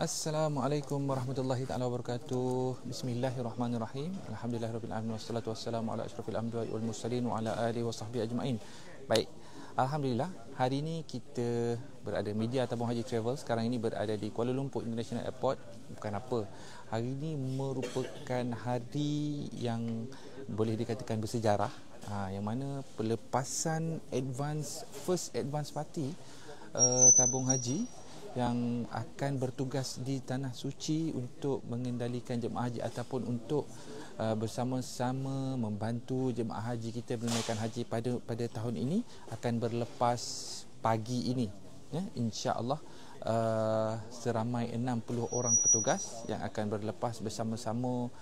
Assalamualaikum warahmatullahi taala wabarakatuh. Bismillahirrahmanirrahim. Alhamdulillahirabbil alamin wassalatu wassalamu ala asyrafil anbiya'i wal mursalin wa ala alihi wasahbihi ajmain. Baik. Alhamdulillah, hari ini kita berada media Tabung Haji Travel sekarang ini berada di Kuala Lumpur International Airport. Bukan apa. Hari ini merupakan hari yang boleh dikatakan bersejarah, yang mana pelepasan first advance party tabung haji yang akan bertugas di Tanah Suci untuk mengendalikan jemaah haji ataupun untuk bersama-sama membantu jemaah haji kita menunaikan haji pada tahun ini akan berlepas pagi ini, ya, insya-Allah. Seramai 60 orang petugas yang akan berlepas bersama-sama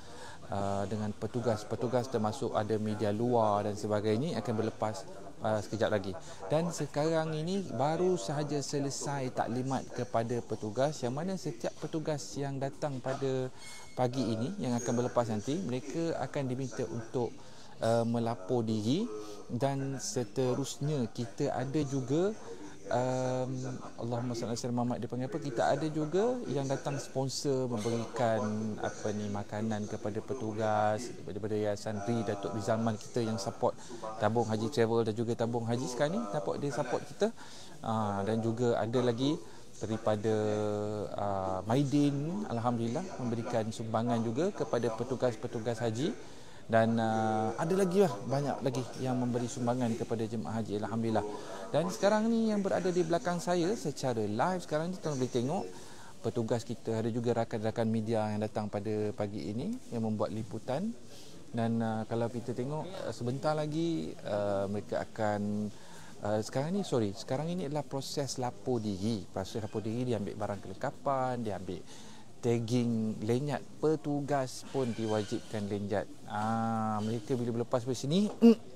dengan petugas-petugas termasuk ada media luar dan sebagainya akan berlepas sekejap lagi. Dan sekarang ini baru sahaja selesai taklimat kepada petugas, yang mana setiap petugas yang datang pada pagi ini yang akan berlepas nanti, mereka akan diminta untuk melapor diri. Dan seterusnya kita ada juga Allahumma salli ala sayyidina Muhammad, dipanggil apa, kita ada juga yang datang sponsor memberikan makanan kepada petugas daripada Yayasan Ri Datuk Rizalman kita yang support Tabung Haji Travel dan juga Tabung Haji sekarang ni, nampak dia support kita. Dan juga ada lagi daripada Maidin, alhamdulillah memberikan sumbangan juga kepada petugas-petugas haji. Dan ada lagi lah, banyak lagi yang memberi sumbangan kepada jemaah haji, alhamdulillah. Dan sekarang ni yang berada di belakang saya secara live sekarang ni, tuan boleh tengok petugas kita, ada juga rakan-rakan media yang datang pada pagi ini yang membuat liputan. Dan kalau kita tengok sebentar lagi mereka akan sekarang ini adalah proses lapor diri. Proses lapor diri, dia ambil barang kelengkapan, dia ambil tagging lenyat, petugas pun diwajibkan lenyat. Mereka bila berlepas dari sini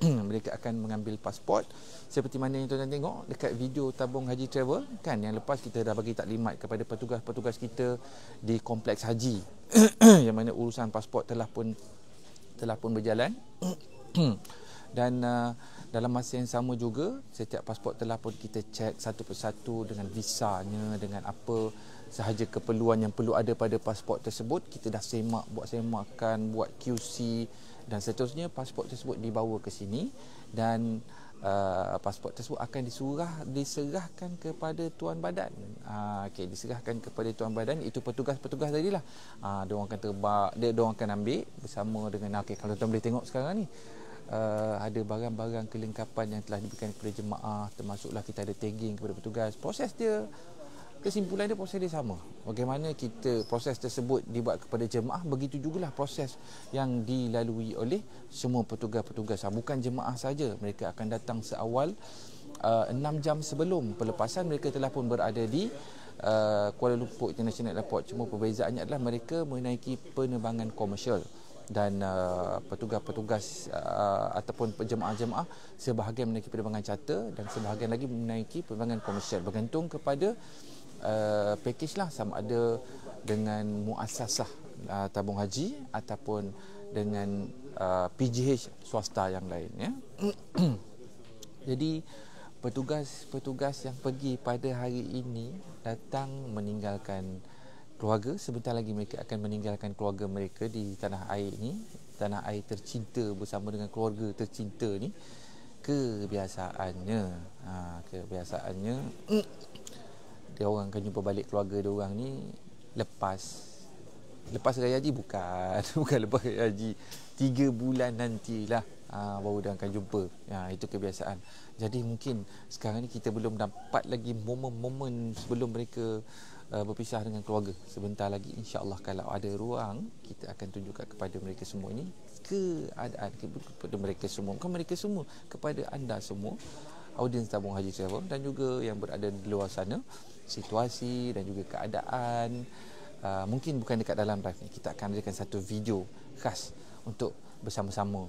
mereka akan mengambil pasport seperti mana yang tuan tengok dekat video Tabung Haji Travel kan, yang lepas kita dah bagi taklimat kepada petugas-petugas kita di kompleks haji yang mana urusan pasport telah pun berjalan. Dan dalam masa yang sama juga setiap pasport telah pun kita cek satu persatu dengan visanya, dengan apa sahaja keperluan yang perlu ada pada pasport tersebut. Kita dah buat semakan, buat QC dan seterusnya. Pasport tersebut dibawa ke sini dan pasport tersebut akan diserahkan kepada tuan badan. Diserahkan kepada tuan badan, itu petugas-petugas tadilah. Diorang akan terbang, diorang akan ambil bersama dengan kalau tuan boleh tengok sekarang ni, ada barang-barang kelengkapan yang telah diberikan kepada jemaah, termasuklah kita ada tagging kepada petugas. Proses dia, kesimpulan dia, proses dia sama. Bagaimana proses tersebut dibuat kepada jemaah, begitu jugalah proses yang dilalui oleh semua petugas-petugas. Bukan jemaah saja, mereka akan datang seawal 6 jam sebelum pelepasan. Mereka telah pun berada di Kuala Lumpur International Airport. Cuma perbezaannya adalah mereka menaiki penerbangan komersial. Dan petugas-petugas ataupun jemaah-jemaah sebahagian menaiki penerbangan charter dan sebahagian lagi menaiki penerbangan komersial, bergantung kepada package lah, sama ada dengan muassasah tabung haji ataupun dengan PGH swasta yang lain, ya. Jadi petugas-petugas yang pergi pada hari ini datang meninggalkan keluarga. Sebentar lagi mereka akan meninggalkan keluarga mereka di tanah air ni, tanah air tercinta, bersama dengan keluarga tercinta ni. Kebiasaannya dia orang akan jumpa balik keluarga dia orang ni lepas raya haji, bukan lepas raya haji, 3 bulan nantilah baru dia akan jumpa. Itu kebiasaan. Jadi mungkin sekarang ni kita belum dapat lagi momen-momen sebelum mereka berpisah dengan keluarga. Sebentar lagi, insya-Allah, kalau ada ruang, kita akan tunjukkan kepada mereka semua ini keadaan kepada mereka semua, bukan mereka semua, kepada anda semua, audiens Tabung Haji Travel dan juga yang berada di luar sana, situasi dan juga keadaan. Mungkin bukan dekat dalam live ni, kita akan adakan satu video khas untuk bersama-sama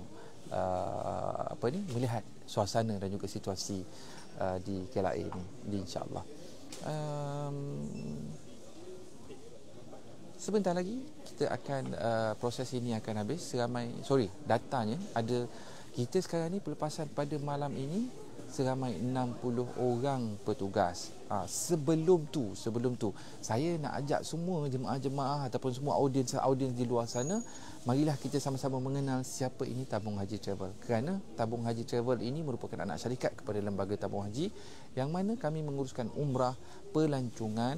melihat suasana dan juga situasi di KLIA ni, insya-Allah. Sebentar lagi kita akan proses ini akan habis. Datanya ada, kita sekarang ni pelepasan pada malam ini seramai 60 orang petugas. Sebelum tu saya nak ajak semua jemaah-jemaah ataupun semua audiens di luar sana, marilah kita sama-sama mengenal siapa ini Tabung Haji Travel. Kerana Tabung Haji Travel ini merupakan anak syarikat kepada Lembaga Tabung Haji, yang mana kami menguruskan umrah, pelancongan,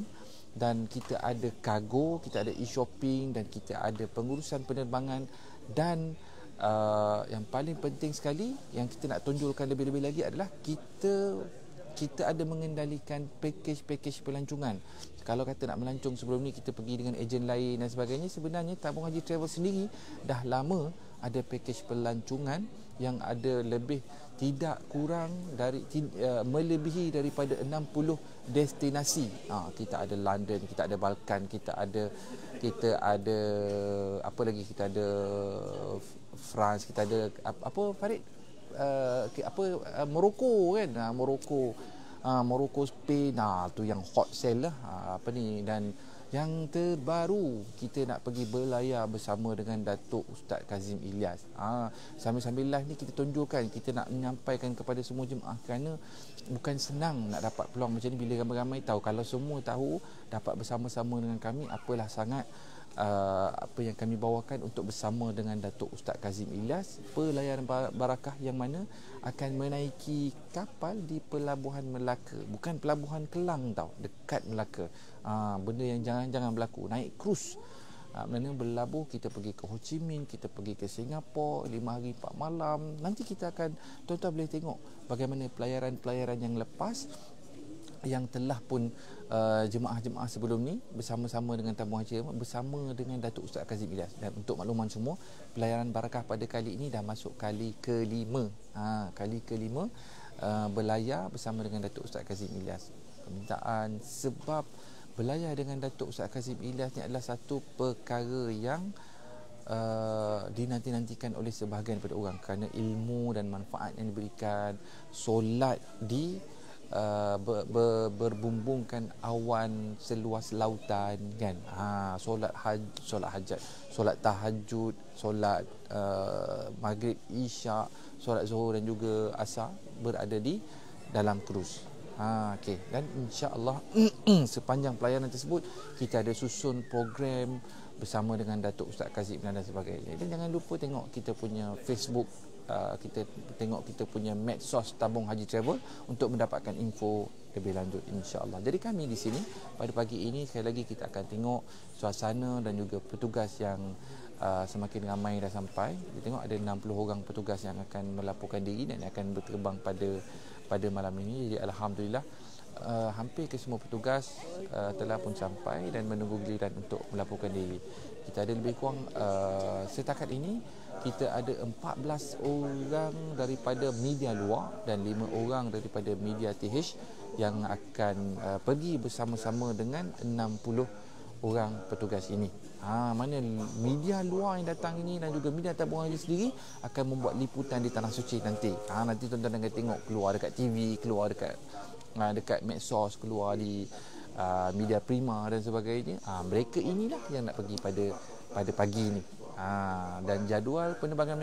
dan kita ada kargo, kita ada e-shopping, dan kita ada pengurusan penerbangan, dan yang paling penting sekali yang kita nak tonjolkan lebih-lebih lagi adalah kita ada mengendalikan pakej-pakej pelancongan. Kalau kata nak melancong sebelum ni kita pergi dengan ejen lain dan sebagainya, sebenarnya Tabung Haji Travel sendiri dah lama ada pakej pelancongan yang ada lebih tidak kurang dari melebihi daripada 60 destinasi. Kita ada London, kita ada Balkan, kita ada apa lagi, kita ada France, kita ada apa Farid, Morocco kan, Morocco, Spain, tu yang hot sale lah, dan yang terbaru kita nak pergi berlayar bersama dengan Datuk Ustaz Kazim Ilyas. Sambil-sambil live ni kita tunjukkan, kita nak menyampaikan kepada semua jemaah, kerana bukan senang nak dapat peluang macam ni bila ramai-ramai tahu. Kalau semua tahu dapat bersama-sama dengan kami, apalah sangat apa yang kami bawakan untuk bersama dengan Datuk Ustaz Kazim Ilyas, pelayaran barakah yang mana akan menaiki kapal di Pelabuhan Melaka, bukan Pelabuhan Kelang tau, dekat Melaka. Benda yang jangan berlaku, naik krus. Mana berlabuh, kita pergi ke Ho Chi Minh, kita pergi ke Singapura 5 hari 4 malam. Nanti kita akan, tuan-tuan boleh tengok bagaimana pelayaran-pelayaran yang lepas, yang telah pun jemaah-jemaah sebelum ni bersama-sama dengan Tabung Haji, bersama dengan Datuk Ustaz Kazim Ilyas. Dan untuk makluman semua, pelayaran barakah pada kali ini dah masuk kali ke-5. Kali ke-5 berlayar bersama dengan Datuk Ustaz Kazim Ilyas. Permintaan sebab berlayar dengan Datuk Ustaz Kazim Ilyas ni adalah satu perkara yang dinanti-nantikan oleh sebahagian daripada orang, kerana ilmu dan manfaat yang diberikan, solat di berbumbungkan awan seluas lautan kan. Solat hajat, solat tahajud, solat maghrib, isyak, solat zuhur dan juga asar berada di dalam krus. Okey, dan insya-Allah sepanjang pelayaran tersebut kita ada susun program bersama dengan Datuk Ustaz Kazim dan sebagainya. Dan jangan lupa tengok kita punya Facebook, kita tengok kita punya medsos Tabung Haji Travel untuk mendapatkan info lebih lanjut, insya-Allah. Jadi kami di sini pada pagi ini sekali lagi kita akan tengok suasana dan juga petugas yang semakin ramai dah sampai. Kita tengok ada 60 orang petugas yang akan melaporkan diri dan akan berterbang pada malam ini. Jadi alhamdulillah hampir ke semua petugas telah pun sampai dan menunggu giliran untuk melaporkan diri. Kita ada lebih kurang setakat ini kita ada 14 orang daripada media luar dan 5 orang daripada media TH yang akan pergi bersama-sama dengan 60 orang petugas ini. Mana media luar yang datang ini dan juga media Tabung Haji sendiri akan membuat liputan di Tanah Suci nanti. Nanti tuan-tuan akan tengok keluar dekat TV, keluar dekat medsos, keluar di media prima dan sebagainya. Mereka inilah yang nak pergi pada pagi ini. Dan jadual penerbangan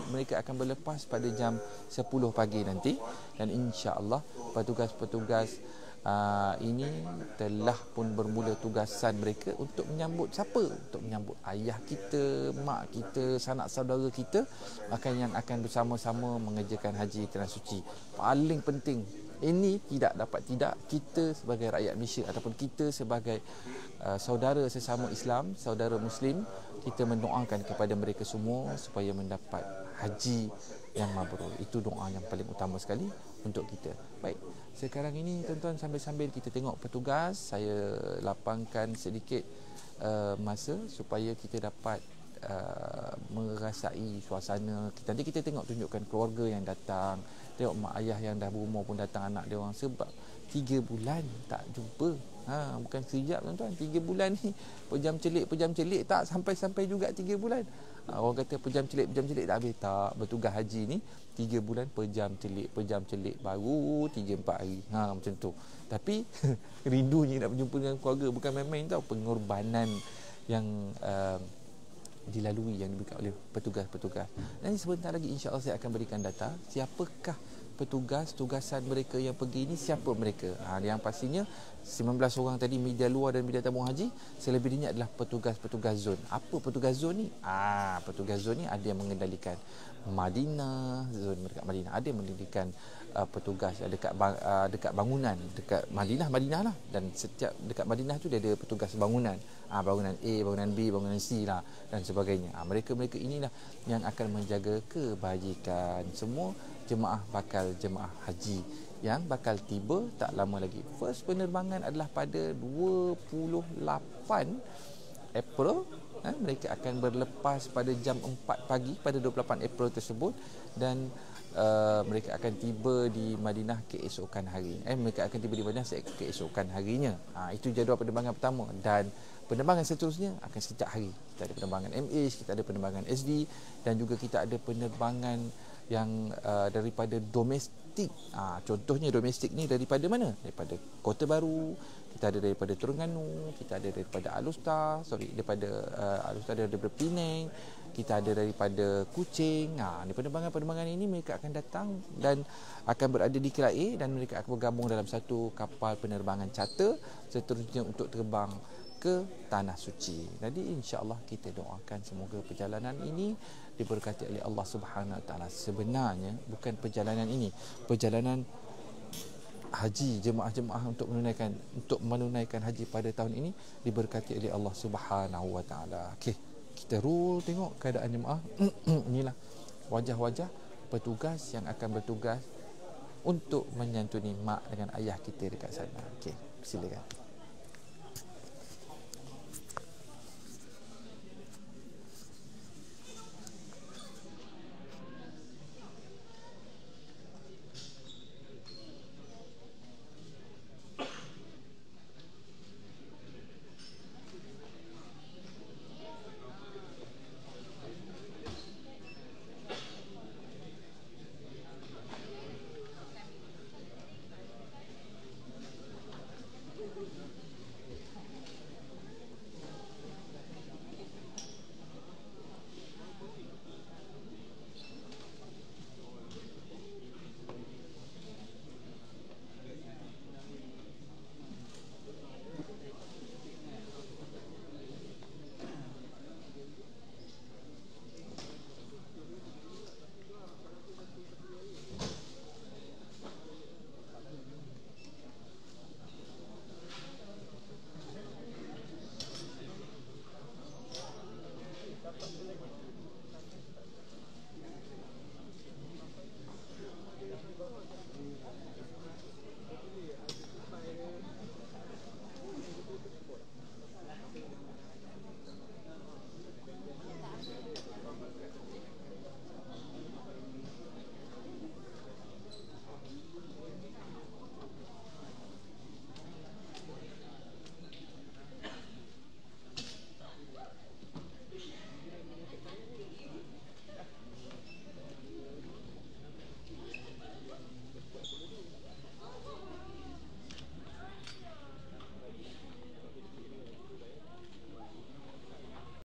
mereka akan berlepas pada jam 10 pagi nanti, dan insya-Allah petugas-petugas ini telah pun bermula tugasan mereka untuk menyambut siapa? Untuk menyambut ayah kita, mak kita, sanak saudara kita yang akan bersama-sama mengerjakan haji Tanah Suci. Paling penting, ini tidak kita sebagai rakyat Malaysia ataupun kita sebagai saudara sesama Islam, saudara Muslim, kita mendoakan kepada mereka semua supaya mendapat haji yang mabrur. Itu doa yang paling utama sekali untuk kita. Baik, sekarang ini tuan-tuan, sambil-sambil kita tengok petugas, saya lapangkan sedikit masa supaya kita dapat merasai suasana. Nanti kita tengok, tunjukkan keluarga yang datang, tengok mak ayah yang dah berumur pun datang anak dia orang, sebab 3 bulan tak jumpa. Bukan sekejap tuan-tuan, 3 bulan ni pejam celik tak sampai juga 3 bulan. Orang kata pejam celik tak habis. Tak, bertugas haji ni 3 bulan pejam celik baru 3-4 hari. Macam tu. Tapi rindunya nak berjumpa dengan keluarga bukan main-main tau. Pengorbanan yang dilalui, yang diberikan oleh petugas-petugas. Dan sebentar lagi insya-Allah saya akan berikan data siapakah petugas tugasan mereka yang pergi ini siapa mereka? Yang pastinya 19 orang tadi media luar dan media tabung haji, selebihnya adalah petugas-petugas zon. Apa petugas zon ni? Petugas zon ni ada yang mengendalikan Madinah, zon dekat Madinah, ada yang mengendalikan petugas dekat bangunan dekat Madinah lah, dan setiap dekat Madinah tu dia ada petugas bangunan, bangunan A, bangunan B, bangunan C lah dan sebagainya. Mereka inilah yang akan menjaga kebajikan semua jemaah haji yang bakal tiba tak lama lagi. First penerbangan adalah pada 28 April. Mereka akan berlepas pada jam 4 pagi pada 28 April tersebut, dan mereka akan tiba di Madinah keesokan hari. Mereka akan tiba di Madinah keesokan harinya. Itu jadual penerbangan pertama, dan penerbangan seterusnya akan setiap hari. Kita ada penerbangan MH, kita ada penerbangan SD, dan juga kita ada penerbangan yang daripada domestik. Contohnya domestik ni daripada mana? Daripada Kota Baru, kita ada daripada Terengganu, kita ada daripada Alustar, daripada Penang, kita ada daripada Kuching. Di penerbangan-penerbangan ini mereka akan datang dan akan berada di KLIA, dan mereka akan bergabung dalam satu kapal penerbangan charter seterusnya untuk terbang ke Tanah Suci. Jadi insya-Allah kita doakan semoga perjalanan ini diberkati oleh Allah Subhanahu Wa Taala. Sebenarnya bukan perjalanan ini, perjalanan haji jemaah-jemaah untuk menunaikan haji pada tahun ini diberkati oleh Allah Subhanahu Wa Taala. Okey, kita roll tengok keadaan jemaah. Inilah wajah-wajah petugas yang akan bertugas untuk menyantuni mak dengan ayah kita dekat sana. Okey, silakan.